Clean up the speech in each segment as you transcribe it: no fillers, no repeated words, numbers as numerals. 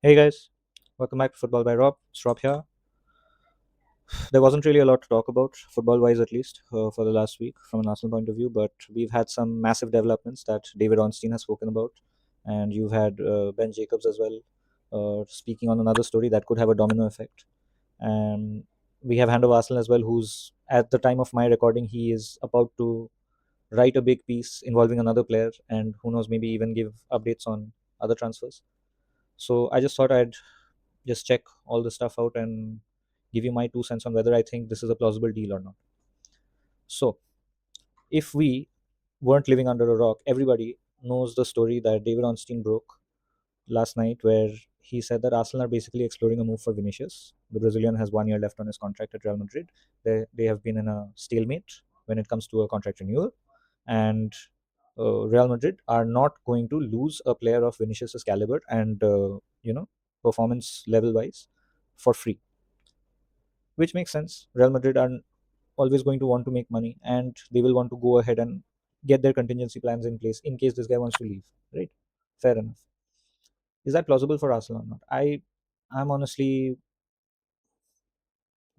Hey guys, welcome back to Football by Rob. It's Rob here. There wasn't really a lot to talk about, football wise at least, for the last week from an Arsenal point of view, but we've had some massive developments that David Ornstein has spoken about, and you've had Ben Jacobs as well speaking on another story that could have a domino effect. And we have Hand of Arsenal as well, who's at the time of my recording, he is about to write a big piece involving another player, and who knows, maybe even give updates on other transfers. So I just thought I'd just check all the stuff out and give you my 2 cents on whether I think this is a plausible deal or not. So, if we weren't living under a rock, everybody knows the story that David Ornstein broke last night, where he said that Arsenal are basically exploring a move for Vinicius. The Brazilian has 1 year left on his contract at Real Madrid. They have been in a stalemate when it comes to a contract renewal, and Real Madrid are not going to lose a player of Vinicius's caliber and performance level wise for free, which makes sense. Real Madrid are always going to want to make money, and they will want to go ahead and get their contingency plans in place in case this guy wants to leave. Right? Fair enough. Is that plausible for Arsenal or not? I'm honestly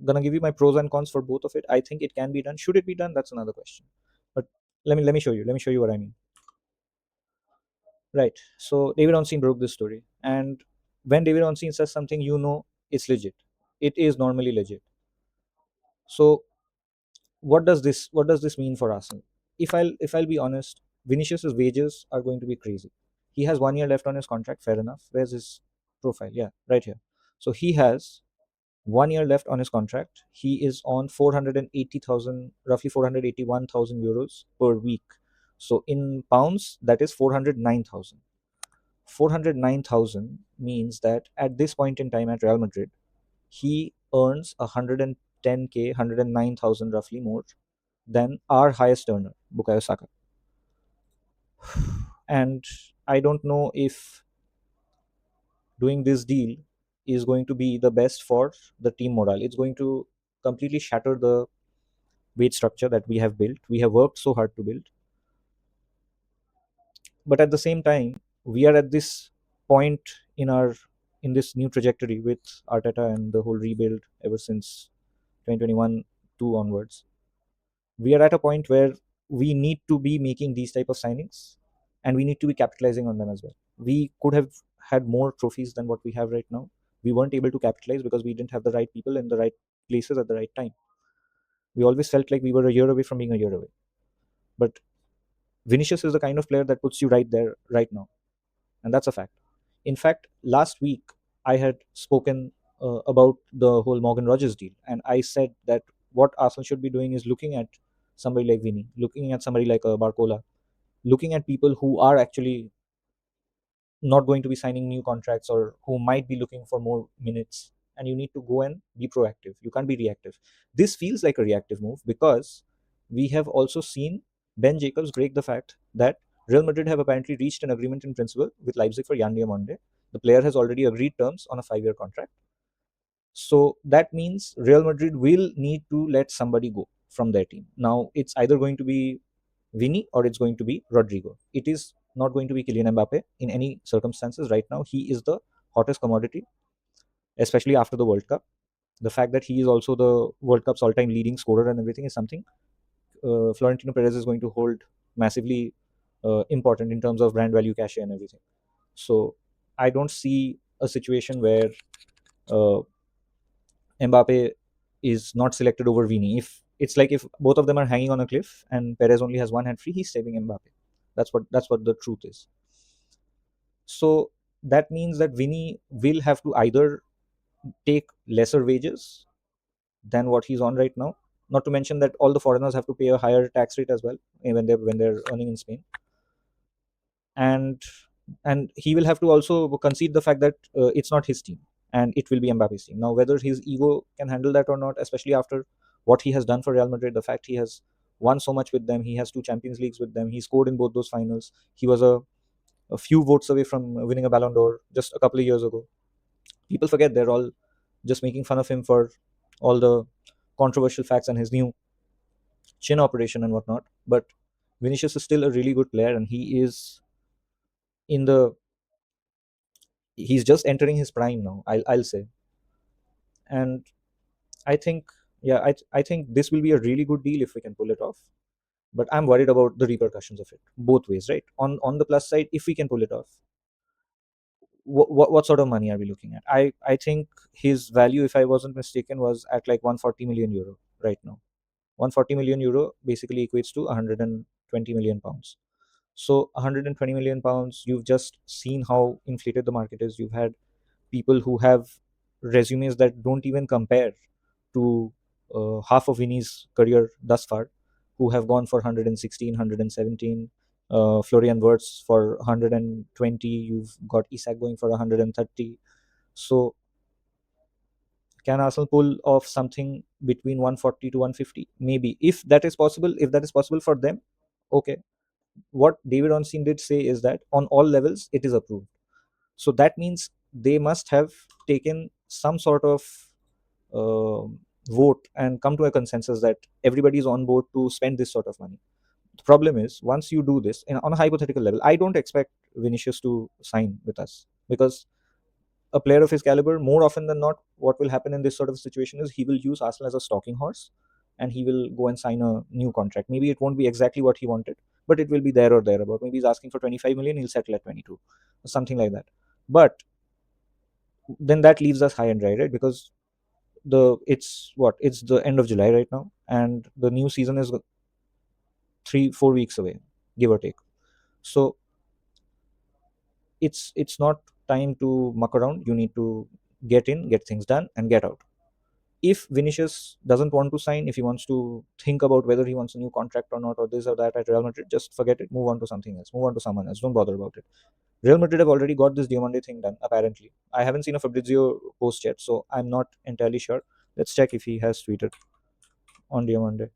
gonna give you my pros and cons for both of it. I think it can be done. Should it be done? That's another question. But let me show you. Let me show you what I mean. Right. So David Ornstein broke this story, and when David Ornstein says something, it's legit. It is normally legit. So what does this mean for Arsenal? If I'll be honest, Vinicius's wages are going to be crazy. He has 1 year left on his contract. Fair enough. Where's his profile? Yeah, right here. So he has 1 year left on his contract. He is on 480,000, roughly 481,000 euros per week. So in pounds, that is 409,000. 409,000 means that at this point in time at Real Madrid, he earns 110k, 109,000 roughly more than our highest earner, Bukayo Saka. And I don't know if doing this deal is going to be the best for the team morale. It's going to completely shatter the wage structure that we have built. We have worked so hard to build. But at the same time, we are at this point in our in this new trajectory with Arteta and the whole rebuild ever since 2021 2 onwards. We are at a point where we need to be making these type of signings, and we need to be capitalizing on them as well. We could have had more trophies than what we have right now. We weren't able to capitalize because we didn't have the right people in the right places at the right time. We always felt like we were a year away from being a year away. But Vinicius is the kind of player that puts you right there right now, and that's a fact. In fact, last week I had spoken about the whole Morgan Rogers deal, and I said that what Arsenal should be doing is looking at somebody like Vinny, looking at somebody like Barcola, looking at people who are actually not going to be signing new contracts or who might be looking for more minutes. And you need to go and be proactive. You can't be reactive. This feels like a reactive move because we have also seen Ben Jacobs break the fact that Real Madrid have apparently reached an agreement in principle with Leipzig for Jan Diomande. The player has already agreed terms on a 5 year contract. So that means Real Madrid will need to let somebody go from their team. Now, it's either going to be Vinny or it's going to be Rodrigo. It is not going to be Kylian Mbappe in any circumstances right now. He is the hottest commodity, especially after the World Cup. The fact that he is also the World Cup's all-time leading scorer and everything is something Florentino Perez is going to hold massively important in terms of brand value, cachet, and everything. So I don't see a situation where uh, Mbappe is not selected over Vini. If it's like if both of them are hanging on a cliff and Perez only has one hand free, he's saving Mbappe. That's what the truth is. So that means that Vini will have to either take lesser wages than what he's on right now. Not to mention that all the foreigners have to pay a higher tax rate as well when they're earning in Spain, and and he will have to also concede the fact that it's not his team and it will be Mbappe's team. Now, whether his ego can handle that or not, especially after what he has done for Real Madrid, the fact he has won so much with them, he has two Champions Leagues with them, he scored in both those finals, he was a few votes away from winning a Ballon d'Or just a couple of years ago. People forget they're all just making fun of him for all the controversial facts and his new chin operation and whatnot. But Vinicius is still a really good player, and he is in the He's just entering his prime now, I'll say. And I think, yeah, I think this will be a really good deal if we can pull it off. But I'm worried about the repercussions of it both ways, right? On the plus side, if we can pull it off, what sort of money are we looking at? I think his value, if I wasn't mistaken, was at like 140 million euro right now. 140 million euro basically equates to 120 million pounds. So 120 million pounds, you've just seen how inflated the market is. You've had people who have resumes that don't even compare to half of Vinny's career thus far, who have gone for 116, 117. Florian Wirtz for 120. You've got Isak going for 130. So can Arsenal pull off something between 140 to 150? Maybe, if that is possible. If that is possible for them, okay. What David Ornstein did say is that on all levels it is approved. So that means they must have taken some sort of vote and come to a consensus that everybody is on board to spend this sort of money. The problem is, once you do this on a hypothetical level, I don't expect Vinicius to sign with us, because a player of his caliber, more often than not, what will happen in this sort of situation is he will use Arsenal as a stalking horse, and he will go and sign a new contract. Maybe it won't be exactly what he wanted, but it will be there or thereabout. Maybe he's asking for 25 million, he'll settle at 22, or something like that. But then that leaves us high and dry, right? Because it's the end of July right now, and the new season is 3-4 weeks away, give or take. So it's not time to muck around. You need to get in, get things done, and get out. If Vinicius doesn't want to sign, if he wants to think about whether he wants a new contract or not, or this or that at Real Madrid, just forget it. Move on to something else. Move on to someone else. Don't bother about it. Real Madrid have already got this Diomande thing done, apparently. I haven't seen a Fabrizio post yet, so I'm not entirely sure. Let's check if he has tweeted on Diomande.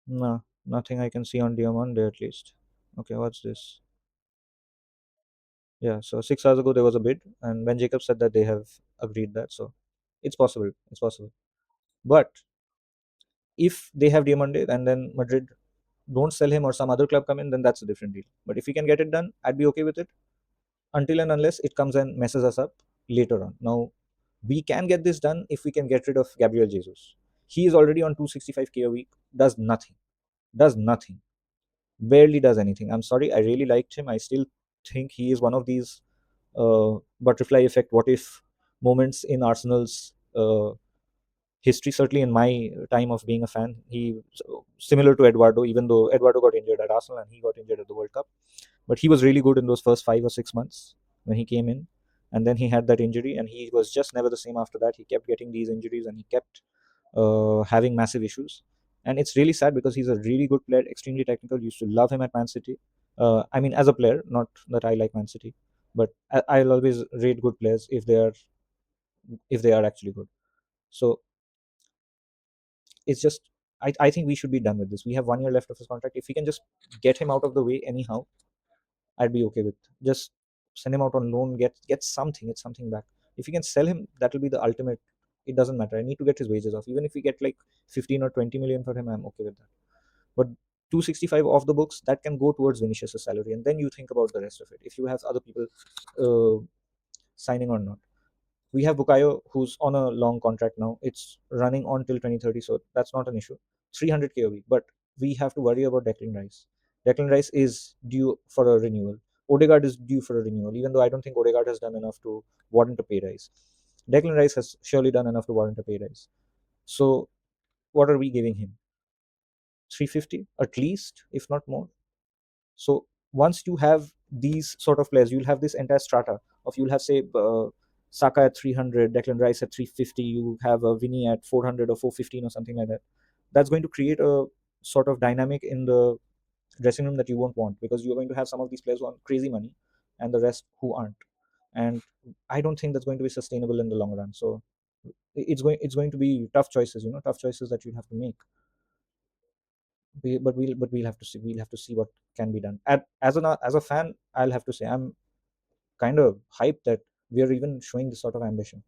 No, nothing I can see on Diomande at least. Okay, what's this? Yeah, so 6 hours ago there was a bid, and when Jacob said that they have agreed that, so it's possible. It's possible. But if they have Diamande and then Madrid don't sell him or some other club come in, then that's a different deal. But if we can get it done, I'd be okay with it, until and unless it comes and messes us up later on. Now, we can get this done if we can get rid of Gabriel Jesus. He is already on 265k a week, does nothing, barely does anything. I'm sorry, I really liked him. I still think he is one of these butterfly effect what if moments in Arsenal's history, certainly in my time of being a fan. He similar to Eduardo, even though Eduardo got injured at Arsenal and he got injured at the World Cup, but he was really good in those first 5 or 6 months when he came in, and then he had that injury, and he was just never the same after that. He kept getting these injuries, and he kept having massive issues, and it's really sad because he's a really good player, extremely technical. Used to love him at Man City. I mean, as a player, not that I like Man City, but I'll always rate good players if they are actually good. So it's just I think we should be done with this. We have 1 year left of his contract. If we can just get him out of the way anyhow, I'd be okay with just send him out on loan, get something, get something back. If you can sell him, that will be the ultimate. It doesn't matter. I need to get his wages off. Even if we get like 15 or 20 million for him, I'm okay with that. But 265 off the books, that can go towards Vinicius' salary, and then you think about the rest of it. If you have other people uh, signing or not. We have Bukayo, who's on a long contract now. It's running on till 2030, so that's not an issue. 300k a week, but we have to worry about Declan Rice. Declan Rice is due for a renewal. Odegaard is due for a renewal, even though I don't think Odegaard has done enough to warrant a pay rise. Declan Rice has surely done enough to warrant a pay rise. So what are we giving him? 350 at least, if not more. So once you have these sort of players, you'll have this entire strata of, you'll have, say, Saka at 300, Declan Rice at 350, you have a Vinny at 400 or 415 or something like that. That's going to create a sort of dynamic in the dressing room that you won't want, because you're going to have some of these players who are crazy money and the rest who aren't. And I don't think that's going to be sustainable in the long run. So it's going to be tough choices, tough choices that you'll have to make. But we'll have to see. We'll have to see what can be done. As a fan, I'll have to say I'm kind of hyped that we are even showing this sort of ambition.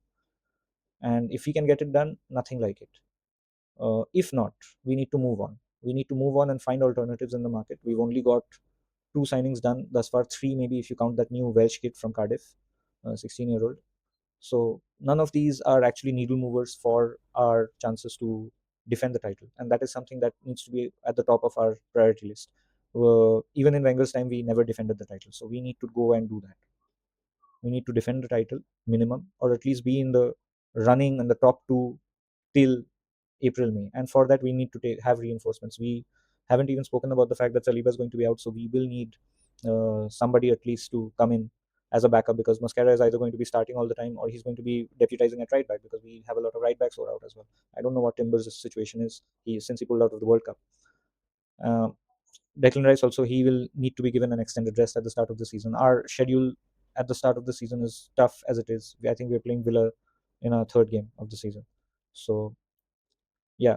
And if we can get it done, nothing like it. If not, we need to move on. We need to move on and find alternatives in the market. We've only got two signings done thus far, three maybe if you count that new Welsh kid from Cardiff, 16-year-old. So none of these are actually needle movers for our chances to defend the title, and that is something that needs to be at the top of our priority list. Even in Wenger's time, we never defended the title, so we need to go and do that. We need to defend the title minimum, or at least be in the running and the top two till April, May. And for that, we need to have reinforcements. We haven't even spoken about the fact that Saliba is going to be out, so we will need somebody at least to come in as a backup, because Mosquera is either going to be starting all the time or he's going to be deputizing at right back, because we have a lot of right backs who are out as well. I don't know what Timber's situation is since he pulled out of the World Cup. Uh, Declan Rice also, he will need to be given an extended rest at the start of the season. Our schedule at the start of the season is tough as it is. I think we're playing Villa in our third game of the season. So yeah,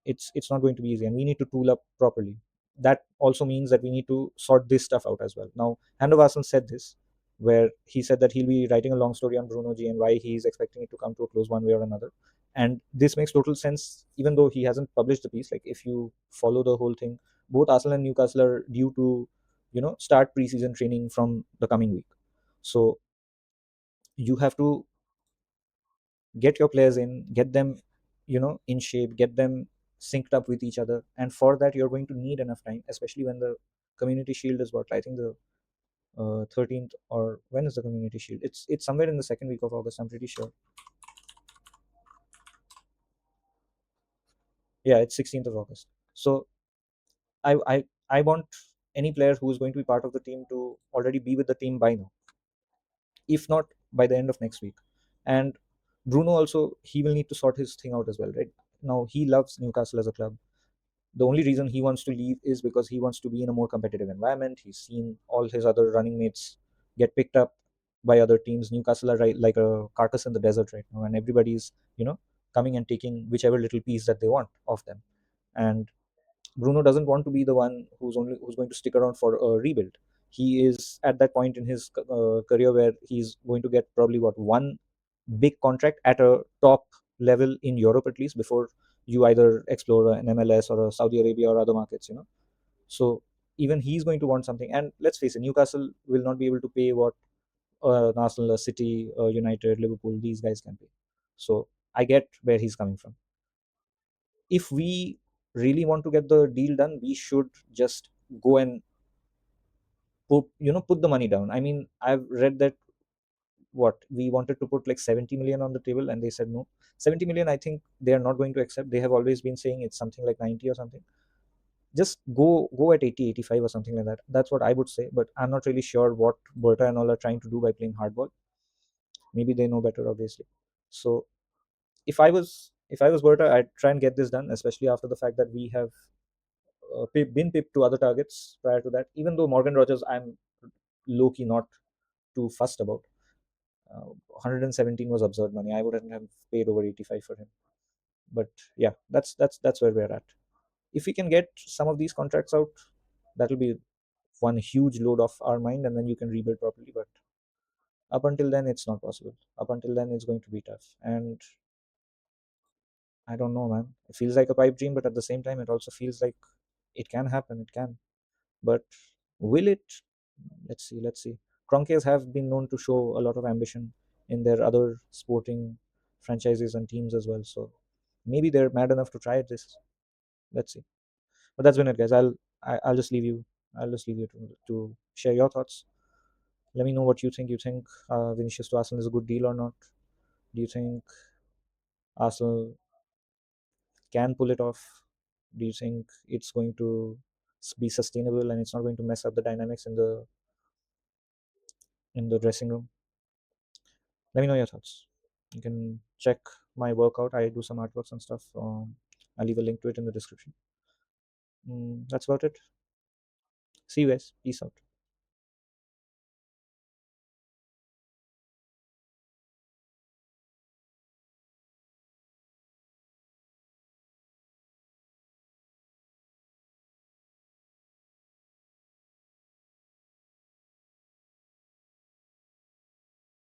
it's not going to be easy, and we need to tool up properly. That also means that we need to sort this stuff out as well. Now, Hand of Arsenal said this, where he said that he'll be writing a long story on Bruno G and why he's expecting it to come to a close one way or another. And this makes total sense, even though he hasn't published the piece. Like, if you follow the whole thing, both Arsenal and Newcastle are due to, start preseason training from the coming week. So you have to get your players in, get them, in shape, get them synced up with each other, and for that you're going to need enough time, especially when the Community Shield is, what, I think the 13th, or when is the Community Shield? It's somewhere in the second week of August, I'm pretty sure. Yeah, it's 16th of August. So I want any player who is going to be part of the team to already be with the team by now, if not by the end of next week. And Bruno also, he will need to sort his thing out as well, right? Now, he loves Newcastle as a club. The only reason he wants to leave is because he wants to be in a more competitive environment. He's seen all his other running mates get picked up by other teams. Newcastle are, right, like a carcass in the desert right now, and everybody's, coming and taking whichever little piece that they want of them. And Bruno doesn't want to be the one who's going to stick around for a rebuild. He is at that point in his career where he's going to get probably one big contract at a top level in Europe at least, before you either explore an MLS or a Saudi Arabia or other markets. So even he's going to want something. And let's face it, Newcastle will not be able to pay what an Arsenal, a City, United, Liverpool, these guys can pay. So I get where he's coming from. If we really want to get the deal done, we should just go and put the money down. I mean, I've read that, what, we wanted to put like 70 million on the table, and they said no. 70 million, I think they are not going to accept. They have always been saying it's something like 90 or something. Just go at 80, 85 or something like that. That's what I would say, but I'm not really sure what Berta and all are trying to do by playing hardball. Maybe they know better, obviously. So if I was Berta, I'd try and get this done, especially after the fact that we have been pipped to other targets prior to that. Even though Morgan Rogers, I'm low key not too fussed about. 117 was absurd money. I wouldn't have paid over 85 for him. But yeah, that's where we're at. If we can get some of these contracts out, that'll be one huge load off our mind, and then you can rebuild properly. But up until then, it's not possible. Up until then, it's going to be tough. And I don't know, man. It feels like a pipe dream, but at the same time, it also feels like it can happen. It can. But will it? Let's see. Let's see. Kroenkes have been known to show a lot of ambition in their other sporting franchises and teams as well. So maybe they're mad enough to try this. Let's see. But that's been it, guys. I'll just leave you. I'll just leave you to share your thoughts. Let me know what you think. You think Vinicius to Arsenal is a good deal or not? Do you think Arsenal can pull it off? Do you think it's going to be sustainable and it's not going to mess up the dynamics in the dressing room? Let me know your thoughts. You can check my workout. I do some artworks and stuff. I'll leave a link to it in the description. That's about it. See you guys. Peace out.